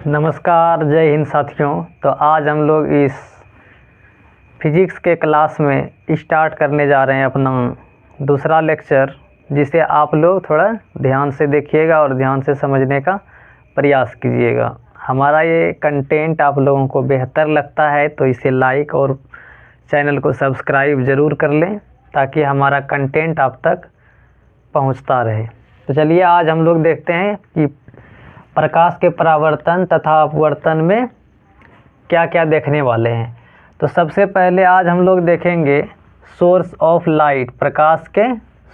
नमस्कार, जय हिंद साथियों। तो आज हम लोग इस फिजिक्स के क्लास में स्टार्ट करने जा रहे हैं अपना दूसरा लेक्चर, जिसे आप लोग थोड़ा ध्यान से देखिएगा और ध्यान से समझने का प्रयास कीजिएगा। हमारा ये कंटेंट आप लोगों को बेहतर लगता है तो इसे लाइक और चैनल को सब्सक्राइब ज़रूर कर लें ताकि हमारा कंटेंट आप तक पहुंचता रहे। तो चलिए आज हम लोग देखते हैं कि प्रकाश के परावर्तन तथा अपवर्तन में क्या क्या देखने वाले हैं। तो सबसे पहले आज हम लोग देखेंगे सोर्स ऑफ लाइट, प्रकाश के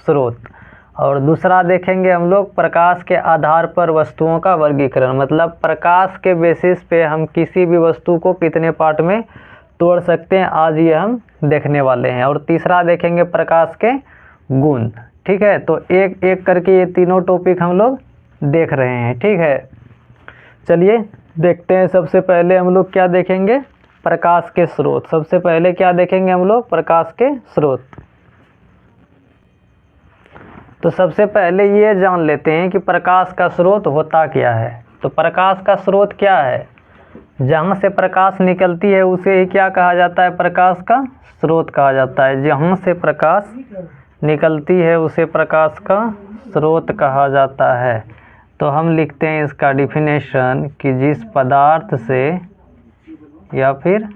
स्रोत, और दूसरा देखेंगे हम लोग प्रकाश के आधार पर वस्तुओं का वर्गीकरण, मतलब प्रकाश के बेसिस पे हम किसी भी वस्तु को कितने पार्ट में तोड़ सकते हैं, आज ये हम देखने वाले हैं। और तीसरा देखेंगे प्रकाश के गुण। ठीक है, तो एक एक करके ये तीनों टॉपिक हम लोग देख रहे हैं। ठीक है, चलिए देखते हैं। सबसे पहले हम लोग क्या देखेंगे, प्रकाश के स्रोत। सबसे पहले क्या देखेंगे हम लोग, प्रकाश के स्रोत। तो सबसे पहले ये जान लेते हैं कि प्रकाश का स्रोत होता क्या है। तो प्रकाश का स्रोत क्या है, जहाँ से प्रकाश निकलती है उसे ही क्या कहा जाता है, प्रकाश का स्रोत कहा जाता है। जहाँ से प्रकाश निकलती है उसे प्रकाश का स्रोत कहा जाता है। तो हम लिखते हैं इसका डिफिनेशन कि जिस पदार्थ से या फिर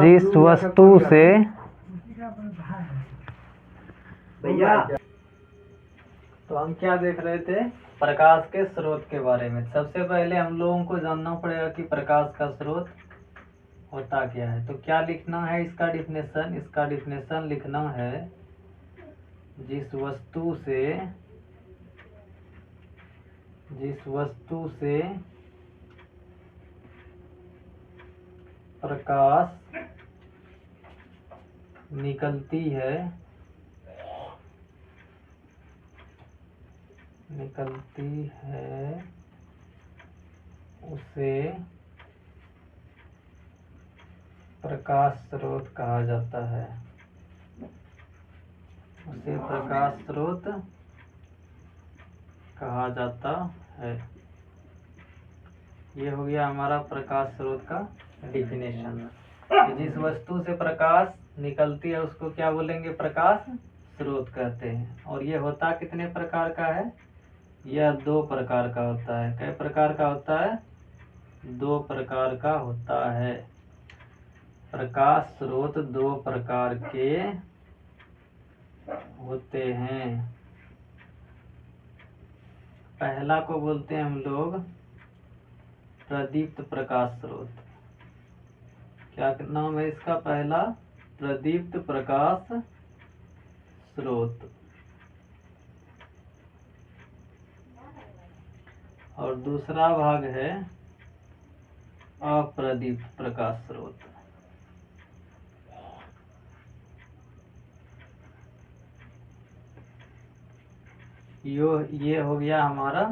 जिस वस्तु से तो हम क्या देख रहे थे, प्रकाश के स्रोत के बारे में। सबसे पहले हम लोगों को जानना पड़ेगा कि प्रकाश का स्रोत होता क्या है। तो क्या लिखना है इसका डिफिनेशन, इसका डिफिनेशन लिखना है जिस वस्तु से प्रकाश निकलती है उसे प्रकाश स्रोत कहा जाता है। उसे प्रकाश स्रोत कहा जाता है। ये हो गया हमारा प्रकाश स्रोत का डिफिनेशन। जिस वस्तु से प्रकाश निकलती है उसको क्या बोलेंगे, प्रकाश स्रोत कहते हैं। और ये होता कितने प्रकार का है, यह 2 प्रकार का होता है। कई प्रकार का होता है, 2 प्रकार का होता है। प्रकाश स्रोत 2 प्रकार के होते हैं। पहला को बोलते हैं हम लोग प्रदीप्त प्रकाश स्रोत। क्या नाम है इसका, पहला प्रदीप्त प्रकाश स्रोत। और दूसरा भाग है अप्रदीप्त प्रकाश स्रोत। ये हो गया हमारा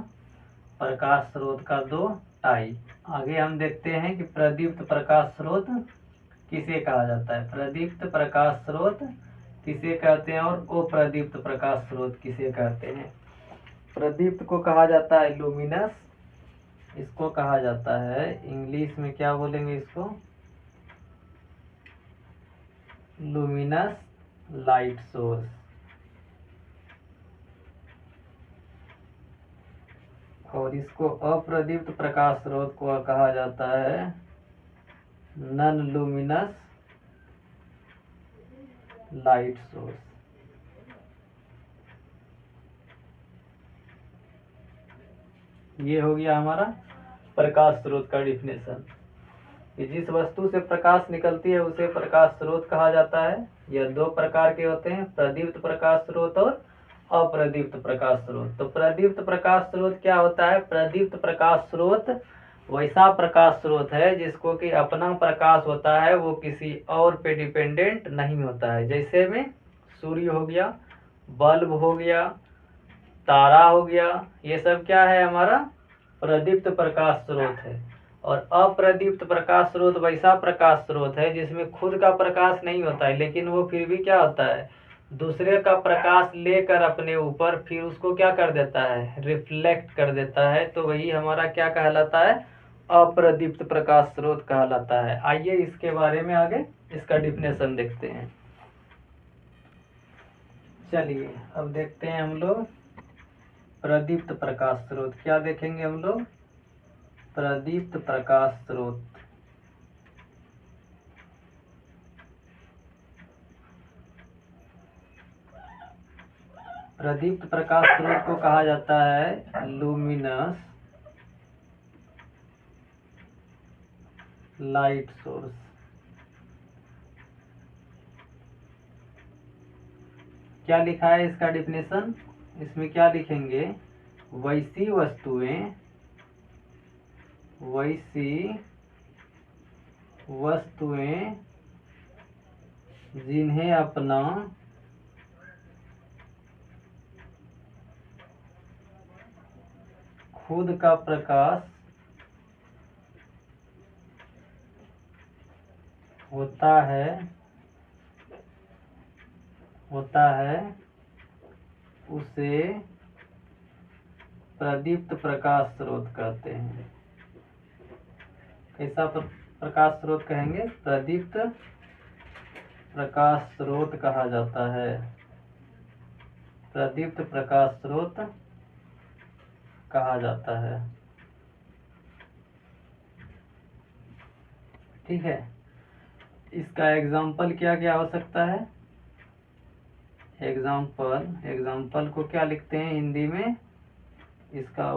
प्रकाश स्रोत का 2 टाइप। आगे हम देखते हैं कि प्रदीप्त प्रकाश स्रोत किसे कहा जाता है। प्रदीप्त प्रकाश स्रोत किसे कहते हैं और अप्रदीप्त प्रकाश स्रोत किसे कहते हैं। प्रदीप्त को कहा जाता है लुमिनस, इसको कहा जाता है इंग्लिश में क्या बोलेंगे इसको, लुमिनस लाइट सोर्स। और इसको अप्रदीप्त प्रकाश स्रोत को कहा जाता है नॉन लुमिनस लाइट सोर्स। ये हो गया हमारा प्रकाश स्रोत का डिफिनेशन कि जिस वस्तु से प्रकाश निकलती है उसे प्रकाश स्रोत कहा जाता है। यह 2 प्रकार के होते हैं, प्रदीप्त प्रकाश स्रोत और अप्रदीप्त प्रकाश स्रोत। तो प्रदीप्त प्रकाश स्रोत क्या होता है, प्रदीप्त प्रकाश स्रोत वैसा प्रकाश स्रोत है जिसको कि अपना प्रकाश होता है, वो किसी और पे डिपेंडेंट नहीं होता है। जैसे में सूर्य हो गया, बल्ब हो गया, तारा हो गया, ये सब क्या है, हमारा प्रदीप्त प्रकाश स्रोत है। और अप्रदीप्त प्रकाश स्रोत वैसा प्रकाश स्रोत है जिसमें खुद का प्रकाश नहीं होता है, लेकिन वो फिर भी क्या होता है, दूसरे का प्रकाश लेकर अपने ऊपर फिर उसको क्या कर देता है, रिफ्लेक्ट कर देता है, तो वही हमारा क्या कहलाता है, अप्रदीप्त प्रकाश स्रोत कहलाता है। आइए इसके बारे में आगे इसका डिफिनेशन देखते हैं। चलिए अब देखते हैं हम लोग प्रदीप्त प्रकाश स्रोत। क्या देखेंगे हम लोग, प्रदीप्त प्रकाश स्रोत। प्रदीप्त प्रकाश स्रोत को कहा जाता है लुमिनस लाइट सोर्स। क्या लिखा है इसका डिफिनेशन, इसमें क्या लिखेंगे, वैसी वस्तुएं जिन्हें अपना खुद का प्रकाश होता है उसे प्रदीप्त प्रकाश स्रोत कहते हैं। कैसा प्रकाश स्रोत कहेंगे, प्रदीप्त प्रकाश स्रोत कहा जाता है, प्रदीप्त प्रकाश स्रोत कहा जाता है। ठीक है, इसका एग्जाम्पल क्या क्या हो सकता है, एग्जाम्पल को क्या लिखते हैं हिंदी में, इसका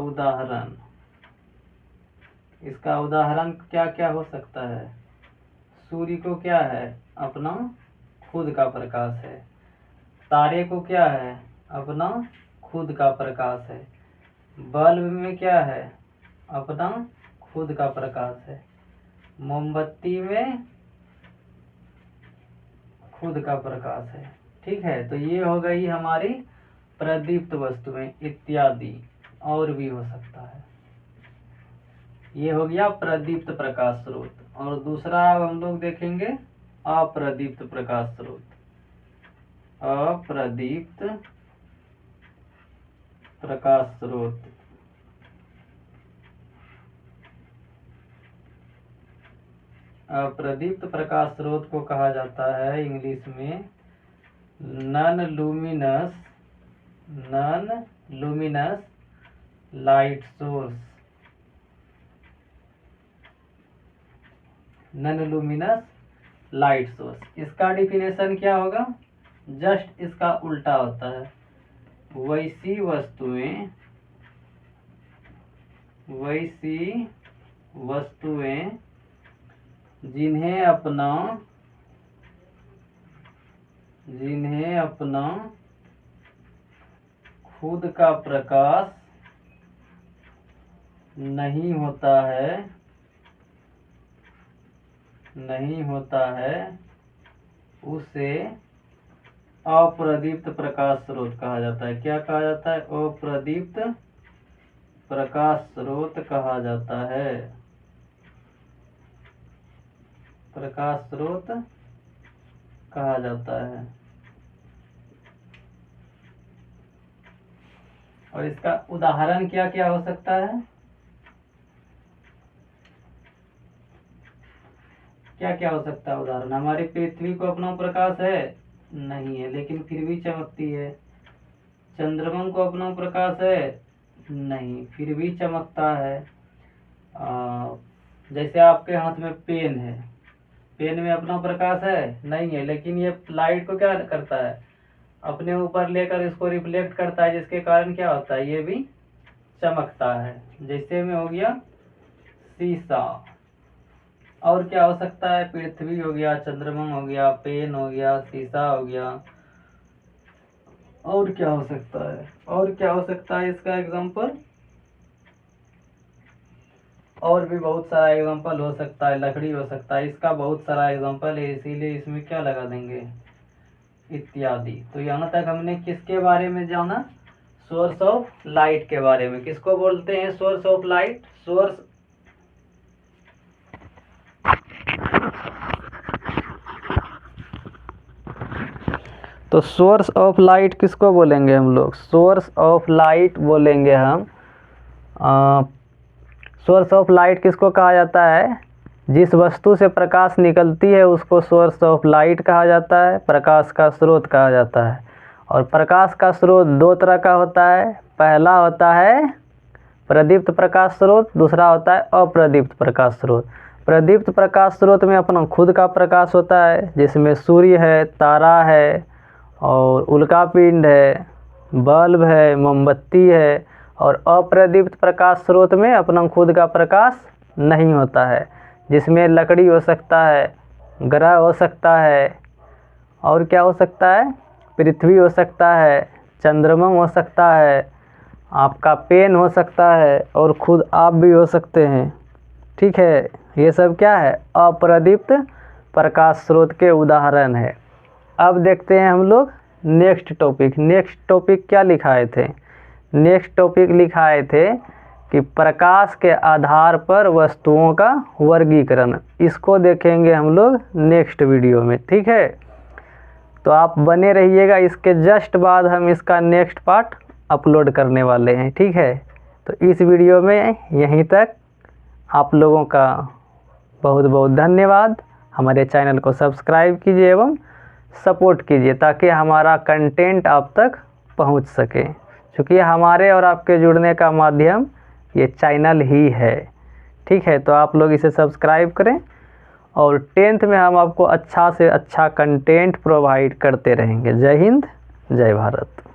उदाहरण क्या क्या हो सकता है। सूर्य को क्या है, अपना खुद का प्रकाश है। तारे को क्या है, अपना खुद का प्रकाश है। बल्ब में क्या है, अपना खुद का प्रकाश है। मोमबत्ती में खुद का प्रकाश है। ठीक है, तो ये हो गई हमारी प्रदीप्त वस्तुएं इत्यादि, और भी हो सकता है। ये हो गया प्रदीप्त प्रकाश स्रोत। और दूसरा अब हम लोग देखेंगे अप्रदीप्त प्रकाश स्रोत। अप्रदीप्त प्रकाश स्रोत, अप्रदीप्त प्रकाश स्रोत को कहा जाता है इंग्लिश में non luminous light source. Non luminous light source, इसका डिफिनेशन क्या होगा, जस्ट इसका उल्टा होता है। वैसी वस्तुएं जिन्हें अपना खुद का प्रकाश नहीं होता है उसे अप्रदीप्त प्रकाश स्रोत कहा जाता है। क्या कहा जाता है, अप्रदीप्त प्रकाश स्रोत कहा जाता है, प्रकाश स्रोत कहा जाता है। और इसका उदाहरण क्या क्या हो सकता है, क्या क्या हो सकता है उदाहरण, हमारी पृथ्वी को अपना प्रकाश है नहीं है लेकिन फिर भी चमकती है। चंद्रमा को अपना प्रकाश है नहीं, फिर भी चमकता है। जैसे आपके हाथ में पेन है, पेन में अपना प्रकाश है नहीं है, लेकिन ये लाइट को क्या करता है, अपने ऊपर लेकर इसको रिफ्लेक्ट करता है, जिसके कारण क्या होता है, ये भी चमकता है। जैसे में हो गया शीशा। और क्या हो सकता है, पृथ्वी हो गया, चंद्रमा हो गया, पेन हो गया, शीशा हो गया। और क्या हो सकता है, और क्या हो सकता है इसका एग्जांपल, और भी बहुत सारा एग्जांपल हो सकता है, लकड़ी हो सकता है, इसका बहुत सारा एग्जांपल है, इसीलिए इसमें क्या लगा देंगे, इत्यादि। तो यहाँ तक हमने किसके बारे में जाना, सोर्स ऑफ लाइट के बारे में। किसको बोलते हैं सोर्स ऑफ लाइट, तो सोर्स ऑफ लाइट किसको बोलेंगे हम लोग? सोर्स ऑफ लाइट बोलेंगे हम। सोर्स ऑफ लाइट किसको कहा जाता है? जिस वस्तु से प्रकाश निकलती है उसको सोर्स ऑफ लाइट कहा जाता है, प्रकाश का स्रोत कहा जाता है। और प्रकाश का स्रोत दो तरह का होता है। पहला होता है प्रदीप्त प्रकाश स्रोत, दूसरा होता है अप्रदीप्त प्रकाश स्रोत। प्रदीप्त प्रकाश स्रोत में अपना खुद का प्रकाश होता है, जिसमें सूर्य है, तारा है और उल्कापिंड है, बल्ब है, मोमबत्ती है। और अप्रदीप्त प्रकाश स्रोत में अपना खुद का प्रकाश नहीं होता है, जिसमें लकड़ी हो सकता है, ग्रह हो सकता है, और क्या हो सकता है? पृथ्वी हो सकता है, चंद्रमा हो सकता है, आपका पेन हो सकता है और खुद आप भी हो सकते हैं। ठीक है, ये सब क्या है? अप्रदीप्त प्रकाश स्रोत के उदाहरण है। अब देखते हैं हम लोग नेक्स्ट टॉपिक। नेक्स्ट टॉपिक क्या लिखाए थे? नेक्स्ट टॉपिक लिखाए थे कि प्रकाश के आधार पर वस्तुओं का वर्गीकरण। इसको देखेंगे हम लोग नेक्स्ट वीडियो में। ठीक है, तो आप बने रहिएगा, इसके जस्ट बाद हम इसका नेक्स्ट पार्ट अपलोड करने वाले हैं। ठीक है, तो इस वीडियो में यहीं तक। आप लोगों का बहुत बहुत धन्यवाद। हमारे चैनल को सब्सक्राइब कीजिए एवं सपोर्ट कीजिए ताकि हमारा कंटेंट आप तक पहुंच सके, क्योंकि हमारे और आपके जुड़ने का माध्यम ये चैनल ही है। ठीक है, तो आप लोग इसे सब्सक्राइब करें और 10th में हम आपको अच्छा से अच्छा कंटेंट प्रोवाइड करते रहेंगे। जय हिंद, जय भारत।